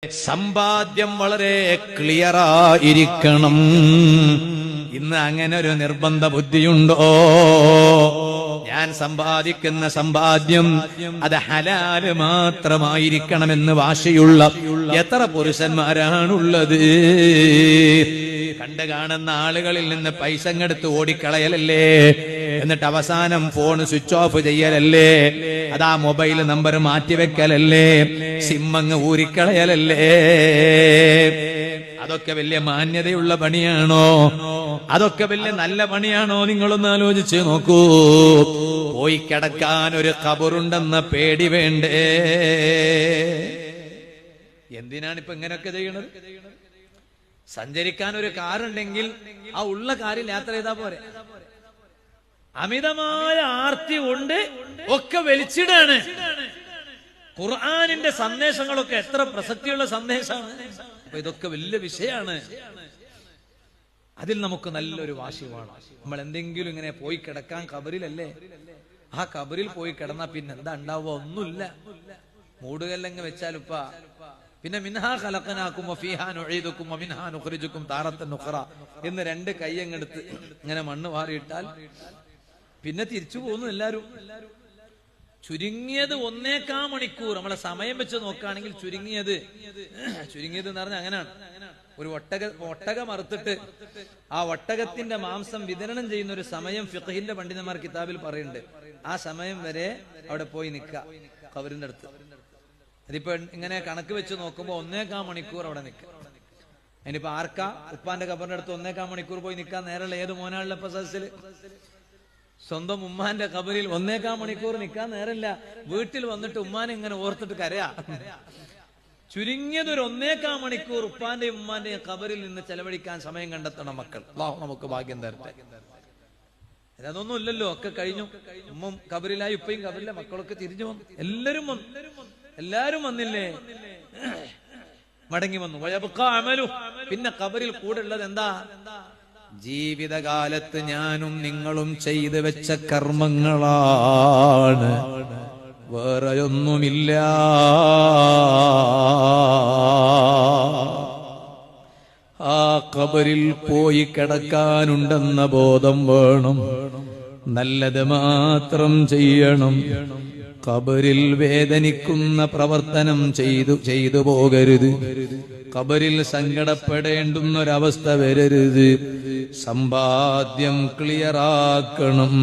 സമ്പാദ്യം വളരെ ക്ലിയറായിരിക്കണം. ഇന്ന് അങ്ങനെ ഒരു നിർബന്ധ ബുദ്ധിയുണ്ടോ? ഞാൻ സമ്പാദിക്കുന്ന സമ്പാദ്യം അത് ഹലാല് മാത്രമായിരിക്കണമെന്ന് വാശിയുള്ള എത്ര പുരുഷന്മാരാണുള്ളത്? കണ്ടു കാണുന്ന ആളുകളിൽ നിന്ന് പൈസ എടുത്ത് ഓടിക്കളയലല്ലേ, എന്നിട്ട് അവസാനം ഫോൺ സ്വിച്ച് ഓഫ് ചെയ്യലല്ലേ, അതാ മൊബൈൽ നമ്പർ മാറ്റിവെക്കലല്ലേ, സിമ്മങ്ങ് ഊരിക്കളയലല്ലേ? അതൊക്കെ വലിയ മാന്യതയുള്ള പണിയാണോ? അതൊക്കെ വലിയ നല്ല പണിയാണോ? നിങ്ങളൊന്ന് ആലോചിച്ച് നോക്കൂ. പോയി കിടക്കാൻ ഒരു ഖബറുണ്ടെന്ന പേടി വേണ്ടേ? എന്തിനാണ് ഇപ്പൊ ഇങ്ങനെയൊക്കെ ചെയ്യണത്? സഞ്ചരിക്കാൻ ഒരു കാറുണ്ടെങ്കിൽ ആ ഉള്ള കാറിൽ യാത്ര ചെയ്താൽ പോരെ. അമിതമായ ആർത്തി കൊണ്ട് ഒക്കെ വലിച്ചിടാണ്. ഖുർആനിന്റെ സന്ദേശങ്ങളൊക്കെ എത്ര പ്രസക്തിയുള്ള സന്ദേശമാണ്. അപ്പൊ ഇതൊക്കെ വലിയ വിഷയമാണ്. അതിൽ നമുക്ക് നല്ലൊരു വാശി വേണം. നമ്മൾ എന്തെങ്കിലും ഇങ്ങനെ പോയി കിടക്കാൻ ഖബറിലല്ലേ, ആ ഖബറിൽ പോയി കിടന്നാ പിന്നെ എന്താ ഉണ്ടാവുക? ഒന്നുമില്ല. മൂടുകല്ലങ്ങ് വെച്ചാലുപ്പ പിന്നെ മിൻഹാ ഖലഖനാകും വഫീഹാ നുഈദുകും വമിൻഹാ നുഖ്രിജുകും താറത്തൻ നുഖറ എന്ന് രണ്ട് കൈയങ്ങെടുത്ത് ഇങ്ങനെ മണ്ണ് വാരിയിട്ടാൽ പിന്നെ തിരിച്ചു പോകുന്നു എല്ലാരും. ചുരുങ്ങിയത് 1.25 മണിക്കൂർ നമ്മളെ സമയം വെച്ച് നോക്കുകയാണെങ്കിൽ ചുരുങ്ങിയത് എന്ന് പറഞ്ഞാൽ അങ്ങനെയാണ്. ഒരു ഒട്ടകം അറുത്തിട്ട് ആ ഒട്ടകത്തിന്റെ മാംസം വിതരണം ചെയ്യുന്ന ഒരു സമയം ഫിഖഹിന്റെ പണ്ഡിതന്മാർ കിതാബിൽ പറയുന്നുണ്ട്. ആ സമയം വരെ അവിടെ പോയി നിൽക്കുക ഖബറിന്റെ അടുത്ത്. അതിപ്പോ ഇങ്ങനെ കണക്ക് വെച്ച് നോക്കുമ്പോ 1.25 മണിക്കൂർ അവിടെ നിൽക്കുക. അതിനിപ്പോ ആർക്കാ ഉപ്പാന്റെ ഖബറിന്റെ അടുത്ത് 1.25 മണിക്കൂർ പോയി നിൽക്കാൻ നേരമുള്ള? ഏത് മോനാണുള്ള ഇപ്പൊ സദസ്സില്? സ്വന്തം ഉമ്മാന്റെ ഖബറിൽ 1.25 മണിക്കൂർ നിൽക്കാൻ നേരമില്ല. വീട്ടിൽ വന്നിട്ട് ഉമ്മാനെ ഇങ്ങനെ ഓർത്തിട്ട് കരയാ. ചുരുങ്ങിയത് ഒരു 1.25 മണിക്കൂർ ഉപ്പാന്റെയും ഉമ്മാന്റെയും ഖബറിൽ നിന്ന് ചെലവഴിക്കാൻ സമയം കണ്ടെത്തണം മക്കൾ. അല്ലാഹു നമുക്ക് ഭാഗ്യം തരട്ടെ. അതൊന്നും ഇല്ലല്ലോ, ഒക്കെ കഴിഞ്ഞു. ഉമ്മും ഖബറിലായി, ഉപ്പയും ഖബറിലെ, മക്കളൊക്കെ തിരിഞ്ഞു വന്നു. എല്ലാരും വന്നില്ലേ? മടങ്ങി വന്നു. പിന്നെ ഖബറിൽ കൂടെ ഉള്ളത് എന്താ? ജീവിതകാലത്ത് ഞാനും നിങ്ങളും ചെയ്തു വെച്ച കർമ്മങ്ങളാണ്, വേറെയൊന്നുമില്ല. ആ ഖബറിൽ പോയി കിടക്കാനുണ്ടെന്ന ബോധം വേണം. നല്ലത് മാത്രം ചെയ്യണം. ഖബറിൽ വേദനിക്കുന്ന പ്രവർത്തനം ചെയ്തു പോകരുത്. ഖബറിൽ സങ്കടപ്പെടേണ്ടുന്നൊരവസ്ഥ വരരുത്. സമ്പാദ്യം ക്ലിയറാക്കണം.